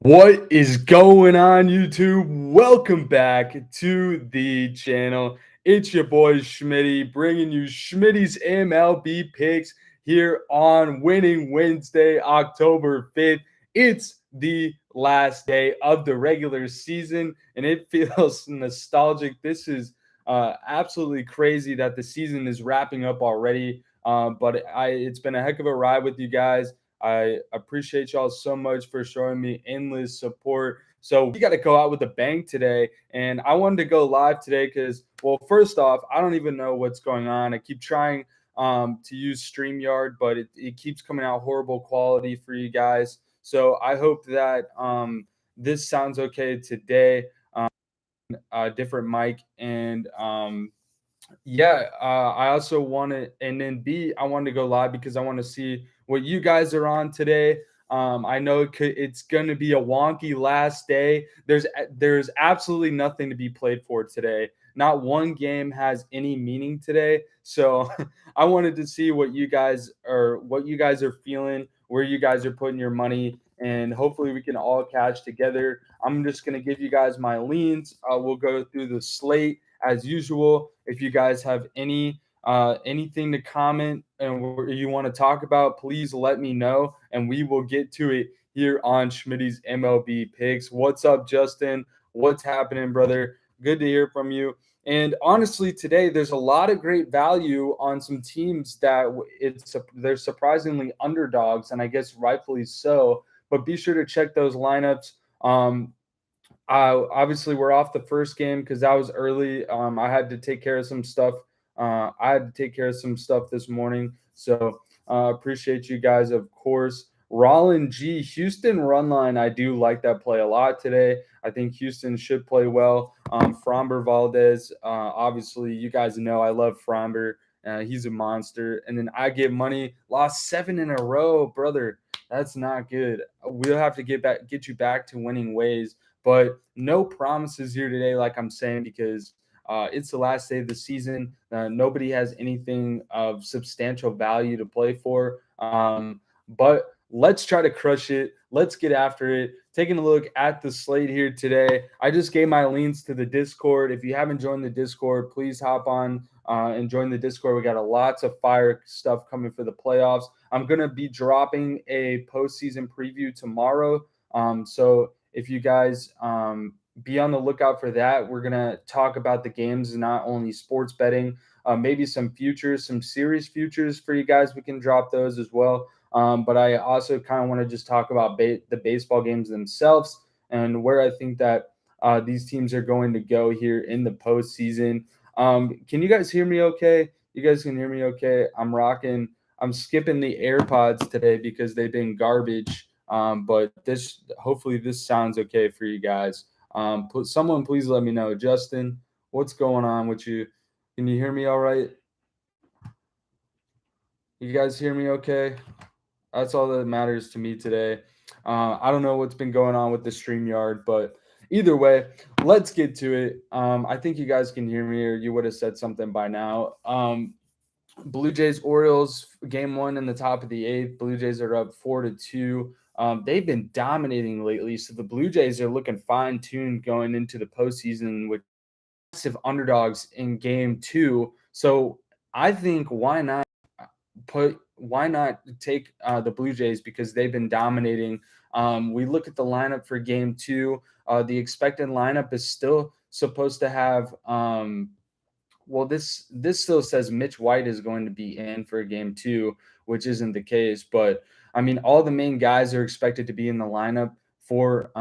What is going on, YouTube? Welcome back to the channel. It's your boy Schmitty bringing you Schmitty's MLB picks here on Winning Wednesday, October 5th. It's the last day of the regular season, and it feels nostalgic. This is absolutely crazy that the season is wrapping up already. It's been a heck of a ride with you guys. I appreciate y'all so much for showing me endless support. So we got to go out with a bang today. And I wanted to go live today because, well, first off, I don't even know what's going on. I keep trying to use StreamYard, but it keeps coming out horrible quality for you guys. So I hope that this sounds okay today. Different mic and I also wanted, and then B, I wanted to go live because I want to see what you guys are on today. I know it's going to be a wonky last day. There's absolutely nothing to be played for today. Not one game has any meaning today. So I wanted to see what you guys are feeling, where you guys are putting your money, and hopefully we can all catch together. I'm just going to give you guys my leans. We'll go through the slate as usual. If you guys have anything to comment and you want to talk about, please let me know and we will get to it here on Schmidty's MLB picks. What's up, Justin? What's happening, brother? Good to hear from you. And honestly, today there's a lot of great value on some teams that they're surprisingly underdogs, and I guess rightfully so. But be sure to check those lineups. Obviously, we're off the first game because that was early. I had to take care of some stuff. This morning. So appreciate you guys, of course. Rollin G, Houston run line. I do like that play a lot today. I think Houston should play well. Framber Valdez, obviously, you guys know I love Framber. He's a monster. And then I get money. Lost 7 in a row, brother. That's not good. We'll have to get you back to winning ways. But no promises here today, like I'm saying, because it's the last day of the season. Nobody has anything of substantial value to play for. But let's try to crush it. Let's get after it. Taking a look at the slate here today. I just gave my leans to the Discord. If you haven't joined the Discord, please hop on and join the Discord. We got lots of fire stuff coming for the playoffs. I'm going to be dropping a postseason preview tomorrow. So if you guys be on the lookout for that, we're going to talk about the games, not only sports betting, maybe some futures, some series futures for you guys. We can drop those as well. But I also kind of want to just talk about the baseball games themselves and where I think that these teams are going to go here in the postseason. Can you guys hear me okay? You guys can hear me okay? I'm skipping the AirPods today because they've been garbage. But hopefully this sounds okay for you guys. Someone please let me know. Justin, what's going on with you? Can you hear me all right? You guys hear me okay? That's all that matters to me today. I don't know what's been going on with the StreamYard, but either way, let's get to it. I think you guys can hear me, or you would have said something by now. Blue Jays Orioles game 1 in the top of the 8th. Blue Jays are up 4-2. They've been dominating lately, so the Blue Jays are looking fine-tuned going into the postseason with massive underdogs in game 2. So I think why not take the Blue Jays because they've been dominating. We look at the lineup for game 2. The expected lineup is still supposed to have this still says Mitch White is going to be in for game 2, which isn't the case. But I mean, all the main guys are expected to be in the lineup for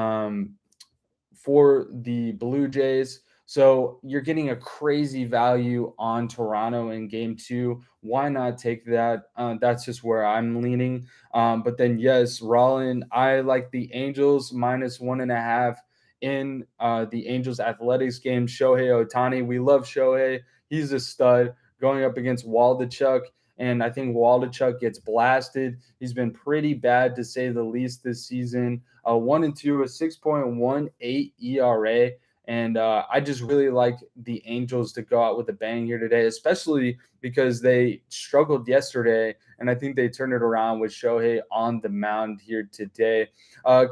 the Blue Jays. So you're getting a crazy value on Toronto in game 2. Why not take that? That's just where I'm leaning. But then, yes, Rollin, I like the Angels -1.5 in the Angels Athletics game. Shohei Ohtani, we love Shohei. He's a stud going up against Waldachuk. And I think Waldachuk gets blasted. He's been pretty bad, to say the least, this season. 1-2, a 6.18 ERA. And I just really like the Angels to go out with a bang here today, especially because they struggled yesterday, and I think they turned it around with Shohei on the mound here today.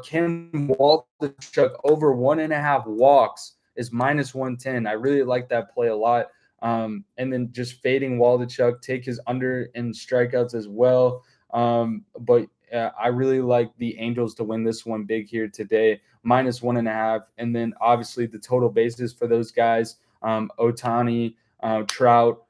Can Waldichuk over 1.5 walks is -110. I really like that play a lot. And then just fading Waldichuk, take his under in strikeouts as well. But I really like the Angels to win this one big here today, -1.5. And then obviously the total bases for those guys, Otani, Trout,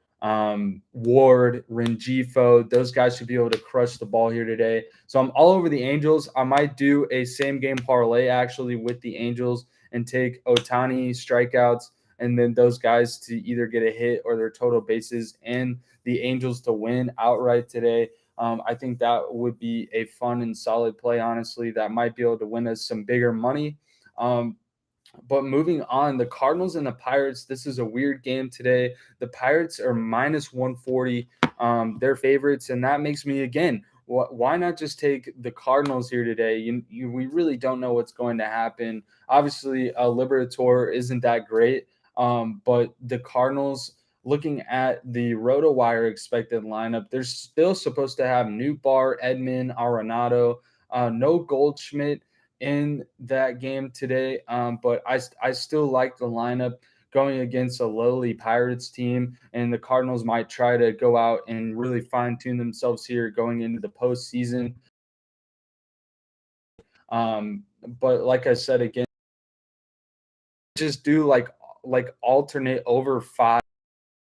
Ward, Rengifo, those guys should be able to crush the ball here today. So I'm all over the Angels. I might do a same game parlay actually with the Angels and take Otani strikeouts and then those guys to either get a hit or their total bases and the Angels to win outright today. I think that would be a fun and solid play, honestly, that might be able to win us some bigger money. But moving on, the Cardinals and the Pirates. This is a weird game today. The Pirates are -140. They're favorites, and that makes me again. Why not just take the Cardinals here today? We really don't know what's going to happen. Obviously, Liberator isn't that great, but the Cardinals. Looking at the RotoWire expected lineup, they're still supposed to have Nootbaar, Edman, Arenado, no Goldschmidt in that game today. But I still like the lineup going against a lowly Pirates team, and the Cardinals might try to go out and really fine tune themselves here going into the postseason. But like I said again, just do like alternate over 5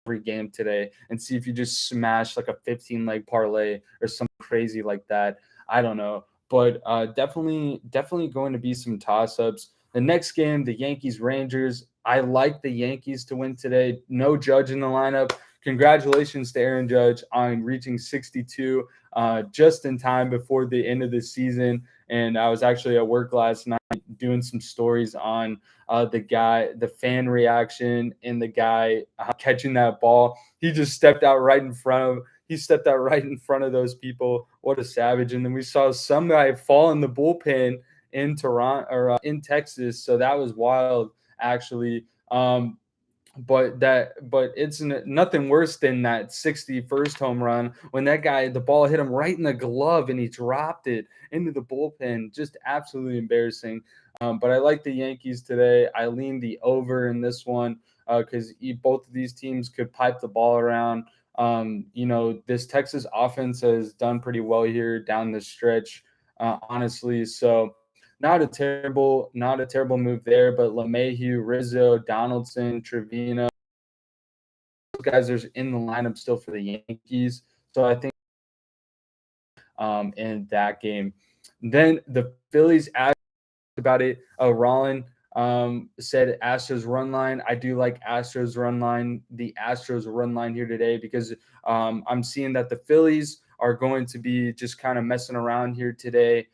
every game today and see if you just smash like a 15 leg parlay or something crazy like that. I don't know, but definitely going to be some toss ups. The next game, the Yankees Rangers. I like the Yankees to win today. No Judge in the lineup. Congratulations to Aaron Judge on reaching 62 just in time before the end of the season. And I was actually at work last night doing some stories on the fan reaction, and the guy catching that ball. He just stepped out right in front of. He stepped out right in front of those people. What a savage! And then we saw some guy fall in the bullpen in Toronto or in Texas. So that was wild, actually. But it's nothing worse than that 61st home run when that guy, the ball hit him right in the glove and he dropped it into the bullpen. Just absolutely embarrassing. But I like the Yankees today. I lean the over in this one because both of these teams could pipe the ball around. This Texas offense has done pretty well here down the stretch, honestly. So not a terrible move there, but LeMahieu, Rizzo, Donaldson, Trevino, those guys are in the lineup still for the Yankees. So I think in that game. Then the Phillies asked about it. Rollin said Astros run line. I do like Astros run line, the Astros run line here today because I'm seeing that the Phillies are going to be just kind of messing around here today,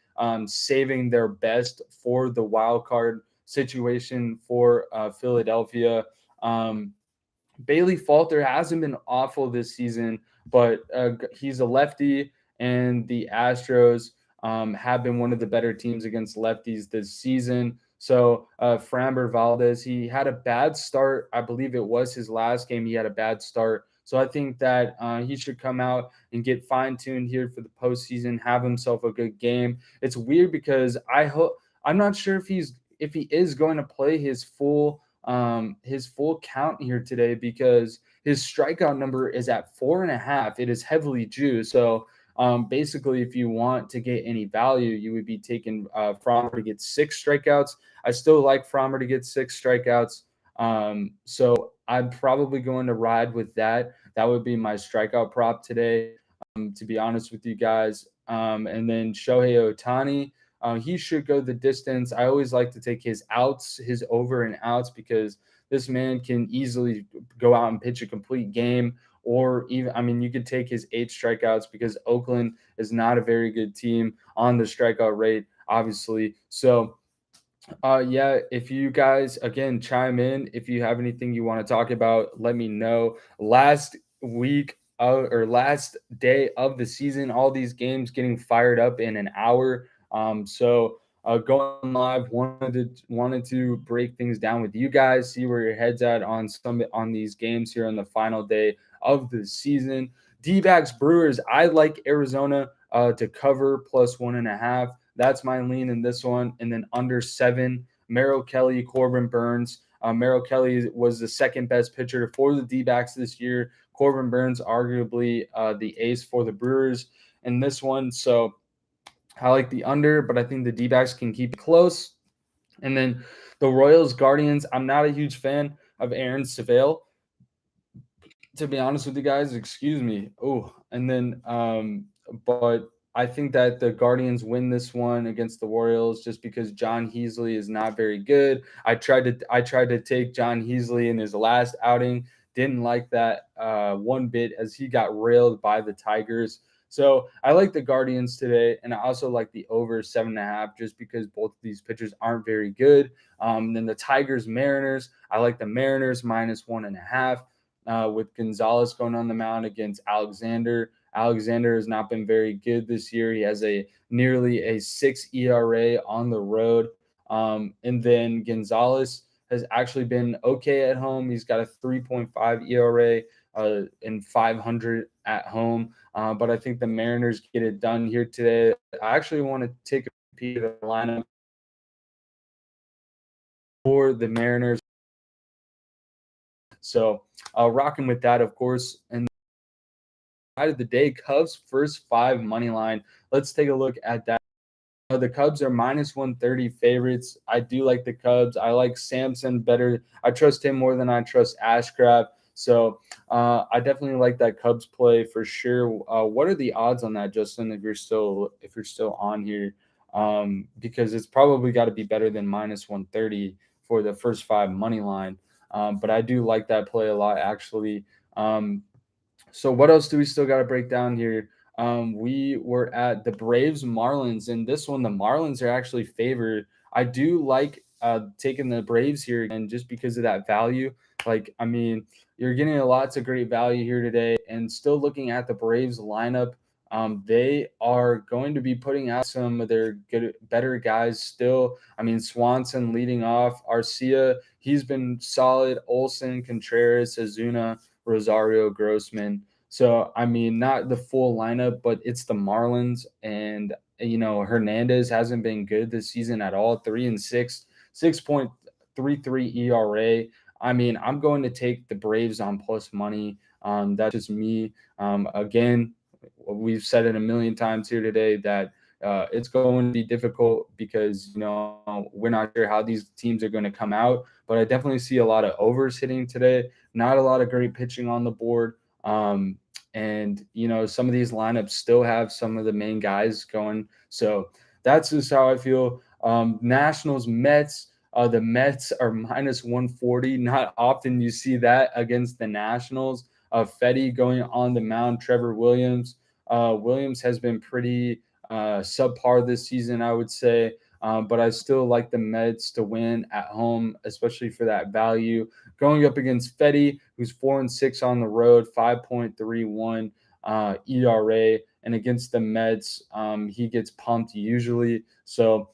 saving their best for the wild card situation for Philadelphia. Bailey Falter hasn't been awful this season, but he's a lefty, and the Astros have been one of the better teams against lefties this season. So Framber Valdez, he had a bad start. I believe it was his last game. He had a bad start. So I think that he should come out and get fine-tuned here for the postseason, have himself a good game. It's weird because I'm not sure if he is going to play his full count here today because his strikeout number is at 4.5. It is heavily juiced. So basically, if you want to get any value, you would be taking Frommer to get 6 strikeouts. I still like Frommer to get 6 strikeouts. So I'm probably going to ride with that. That would be my strikeout prop today, to be honest with you guys. And then Shohei Otani. He should go the distance. I always like to take his outs, his over and outs, because this man can easily go out and pitch a complete game. Or even, I mean, you could take his 8 strikeouts because Oakland is not a very good team on the strikeout rate, obviously. So, yeah, if you guys, again, chime in. If you have anything you want to talk about, let me know. Last week or last day of the season, all these games getting fired up in an hour. So going live. Wanted to break things down with you guys, see where your head's at on these games here on the final day of the season. D-backs Brewers. I like Arizona to cover +1.5. That's my lean in this one. And then under 7, Merrill Kelly, Corbin Burns. Merrill Kelly was the second best pitcher for the D-backs this year. Corbin Burns, arguably the ace for the Brewers in this one. So I like the under, but I think the D-backs can keep it close. And then the Royals Guardians. I'm not a huge fan of Aaron Savale, to be honest with you guys. Excuse me. Oh, and then but I think that the Guardians win this one against the Royals just because John Heasley is not very good. I tried to take John Heasley in his last outing. Didn't like that one bit as he got railed by the Tigers. So I like the Guardians today, and I also like the over 7.5 just because both of these pitchers aren't very good. Then the Tigers Mariners. I like the Mariners -1.5 with Gonzalez going on the mound against Alexander. Alexander has not been very good this year. He has a nearly a 6 ERA on the road. And then Gonzalez has actually been okay at home. He's got a 3.5 ERA and 500 at home. But I think the Mariners get it done here today. I actually want to take a peek at the lineup for the Mariners. So rocking with that, of course. And of the day, Cubs first 5 money line. Let's take a look at that. The Cubs are -130 favorites. I do like the Cubs. I like Samson better. I trust him more than I trust Ashcraft. So I definitely like that Cubs play for sure. What are the odds on that, Justin? If you're still on here, because it's probably got to be better than -130 for the first 5 money line. But I do like that play a lot, actually. So what else do we still got to break down here? We were at the Braves Marlins, and this one the Marlins are actually favored. I do like taking the Braves here, and just because of that value. Like, I mean, you're getting lots of great value here today, and still looking at the Braves lineup. They are going to be putting out some of their better guys still. I mean, Swanson leading off, Arcia, he's been solid. Olson, Contreras, Azuna, Rosario, Grossman. So, I mean, not the full lineup, but it's the Marlins. And, Hernandez hasn't been good this season at all. 3-6, 6.33 ERA. I mean, I'm going to take the Braves on plus money. That's just me. Again, we've said it a million times here today that it's going to be difficult because we're not sure how these teams are going to come out. But I definitely see a lot of overs hitting today. Not a lot of great pitching on the board. And some of these lineups still have some of the main guys going. So that's just how I feel. Nationals Mets. The Mets are -140. Not often you see that against the Nationals. Fetty going on the mound. Trevor Williams. Williams has been pretty subpar this season, I would say. But I still like the Mets to win at home, especially for that value. Going up against Fetty, who's 4-6 on the road, 5.31 ERA, and against the Mets, he gets pumped usually. So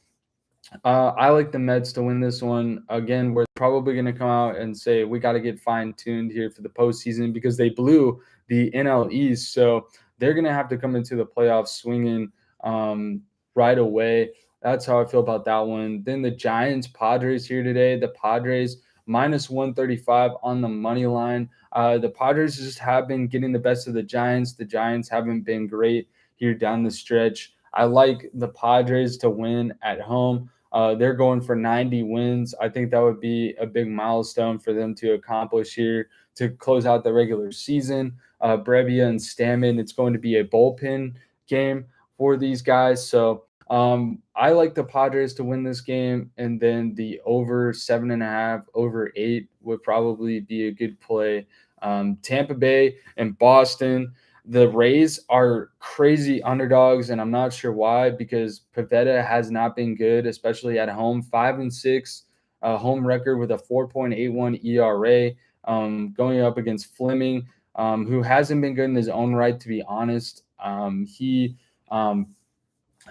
I like the Mets to win this one. Again, we're probably going to come out and say we got to get fine-tuned here for the postseason because they blew the NL East. So they're going to have to come into the playoffs swinging right away. That's how I feel about that one. Then the Giants Padres here today. The Padres -135 on the money line. The Padres just have been getting the best of the Giants. The Giants haven't been great here down the stretch. I like the Padres to win at home. They're going for 90 wins. I think that would be a big milestone for them to accomplish here to close out the regular season. Brevia and Stammen, it's going to be a bullpen game for these guys. So I like the Padres to win this game, and then the over 7.5, over 8 would probably be a good play. Tampa Bay and Boston. The Rays are crazy underdogs, and I'm not sure why because Pivetta has not been good, especially at home. 5-6 home record with a 4.81 ERA. Going up against Fleming, who hasn't been good in his own right, to be honest. He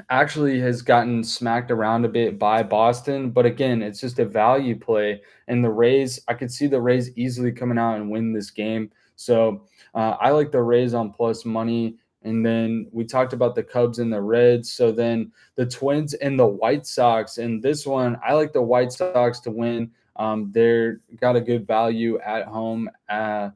actually has gotten smacked around a bit by Boston, but again, it's just a value play. And the Rays, I could see the Rays easily coming out and win this game. So I like the Rays on plus money. And then we talked about the Cubs and the Reds. So then the Twins and the White Sox. And this one, I like the White Sox to win. They're got a good value at home at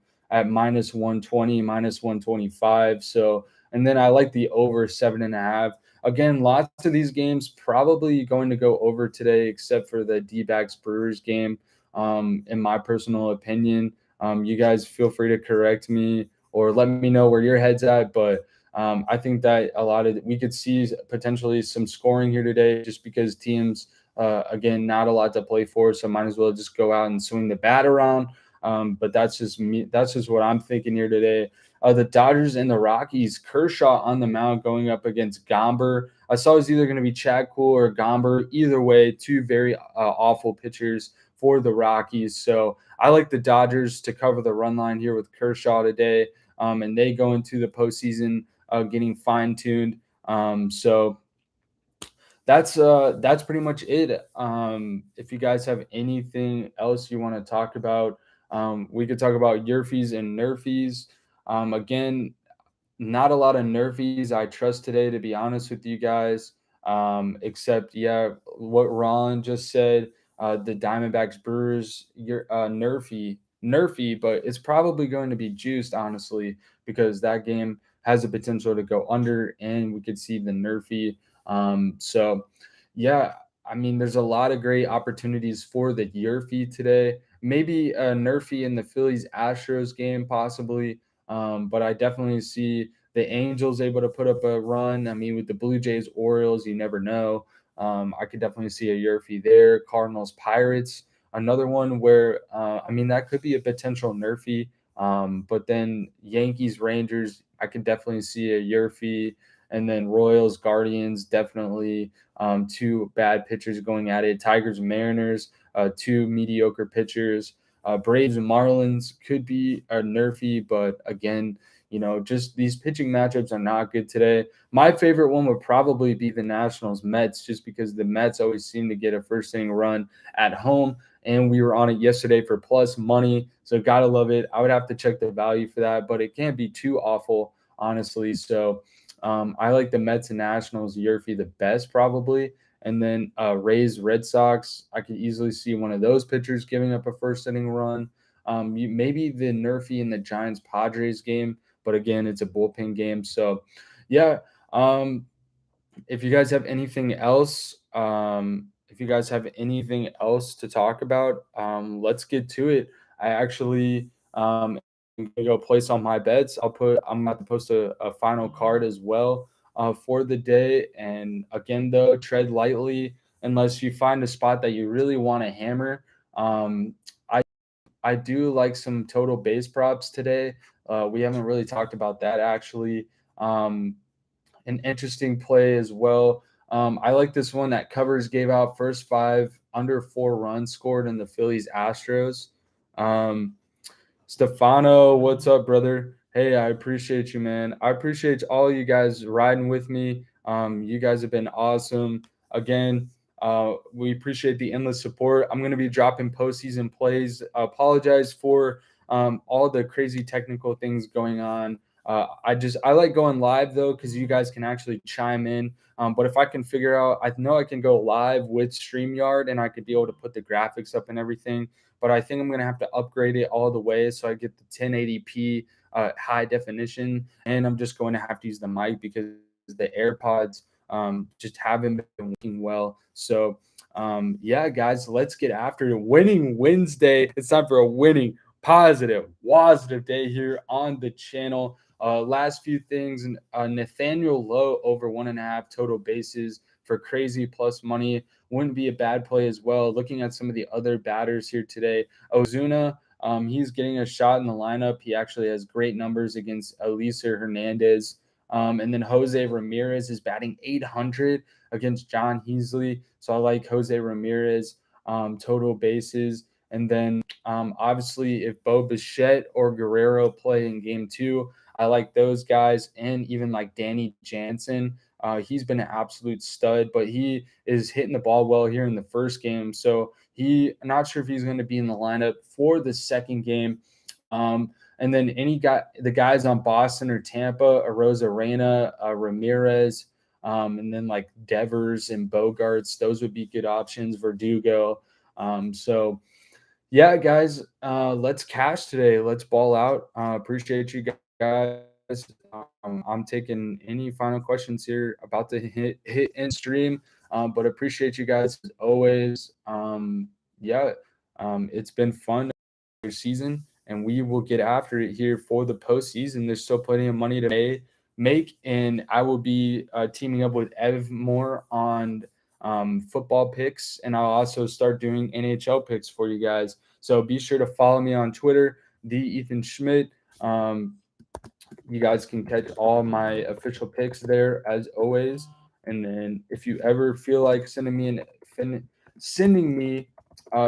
minus 120, minus 125. So, and then I like the over 7.5. Again, lots of these games probably going to go over today, except for the D-backs Brewers game. In my personal opinion, you guys feel free to correct me or let me know where your head's at. But I think that we could see potentially some scoring here today, just because teams, again, not a lot to play for, so might as well just go out and swing the bat around. But that's just me. That's just what I'm thinking here today. The Dodgers and the Rockies, Kershaw on the mound going up against Gomber. I saw it was either going to be Chad Kuhl or Gomber. Either way, two very awful pitchers for the Rockies. So I like the Dodgers to cover the run line here with Kershaw today, and they go into the postseason getting fine tuned. So that's pretty much it. If you guys have anything else you want to talk about, we could talk about YRFIs and NERFIs. Again, not a lot of nerfies I trust today, to be honest with you guys. Except, yeah, what Ron just said. The Diamondbacks Brewers, your nerfy, but it's probably going to be juiced, honestly, because that game has the potential to go under, and we could see the nerfy. So, yeah, I mean, there's a lot of great opportunities for the Yerfy today. Maybe a nerfy in the Phillies Astros game, possibly. But I definitely see the Angels able to put up a run. I mean, with the Blue Jays, Orioles, you never know. I could definitely see a Yerfy there. Cardinals, Pirates, another one where I mean that could be a potential nerfy. But then Yankees, Rangers, I could definitely see a Yerfy. And then Royals, Guardians, definitely two bad pitchers going at it. Tigers, Mariners, two mediocre pitchers. Braves and Marlins could be a nerfy, but again, just these pitching matchups are not good today. My favorite one would probably be the Nationals Mets, just because the Mets always seem to get a first inning run at home. And we were on it yesterday for plus money. So gotta love it. I would have to check the value for that, but it can't be too awful, honestly. So I like the Mets and Nationals, Yerfy the best, probably. And then Rays, Red Sox, I could easily see one of those pitchers giving up a first inning run. Maybe the Nerfy in the Giants Padres game, but again, it's a bullpen game. So, yeah. If you guys have anything else, to talk about, let's get to it. I actually am gonna go place on my bets. I'm about to post a final card as well for the day. And again, though, tread lightly unless you find a spot that you really want to hammer. Um, I I do like some total base props today. We haven't really talked about that actually. Um, an interesting play as well. I like this one that covers gave out first five under 4 runs scored in the Phillies Astros. Um, Stefano, what's up, brother? Hey, I appreciate you, man. I appreciate all you guys riding with me. You guys have been awesome. Again, we appreciate the endless support. I'm going to be dropping postseason plays. Apologize for all the crazy technical things going on. I like going live though, because you guys can actually chime in. But if I can figure out, I know I can go live with StreamYard and I could be able to put the graphics up and everything. But I think I'm going to have to upgrade it all the way so I get the 1080p high definition. And I'm just going to have to use the mic because the AirPods just haven't been working well. So, yeah, guys, let's get after it. Winning Wednesday. It's time for a winning, positive, WOZZATIVE day here on the channel. Last few things, Nathaniel Lowe over 1.5 total bases for crazy plus money wouldn't be a bad play as well. Looking at some of the other batters here today, Ozuna, he's getting a shot in the lineup. He actually has great numbers against Elieser Hernandez. And then Jose Ramirez is batting 800 against John Heasley. So I like Jose Ramirez total bases. And then obviously if Bo Bichette or Guerrero play in game 2, I like those guys, and even like Danny Jansen He's been an absolute stud, but he is hitting the ball well here in the first game. So I'm not sure if he's going to be in the lineup for the second game. And then the guys on Boston or Tampa, Arozarena, Ramirez, and then like Devers and Bogarts, those would be good options. Verdugo. So yeah, guys, let's cash today. Let's ball out. Appreciate you guys. I'm taking any final questions here about the hit and stream, but appreciate you guys as always. Yeah, it's been fun season, and we will get after it here for the postseason. There's still plenty of money to make, and I will be teaming up with Ev more on football picks, and I'll also start doing NHL picks for you guys. So be sure to follow me on Twitter, the Ethan Schmidt. You guys can catch all my official picks there as always. And then if you ever feel like sending me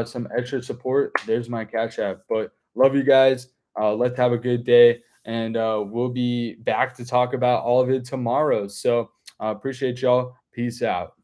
some extra support, there's my Cash App. But love you guys. Let's have a good day, and we'll be back to talk about all of it tomorrow. So appreciate y'all. Peace out.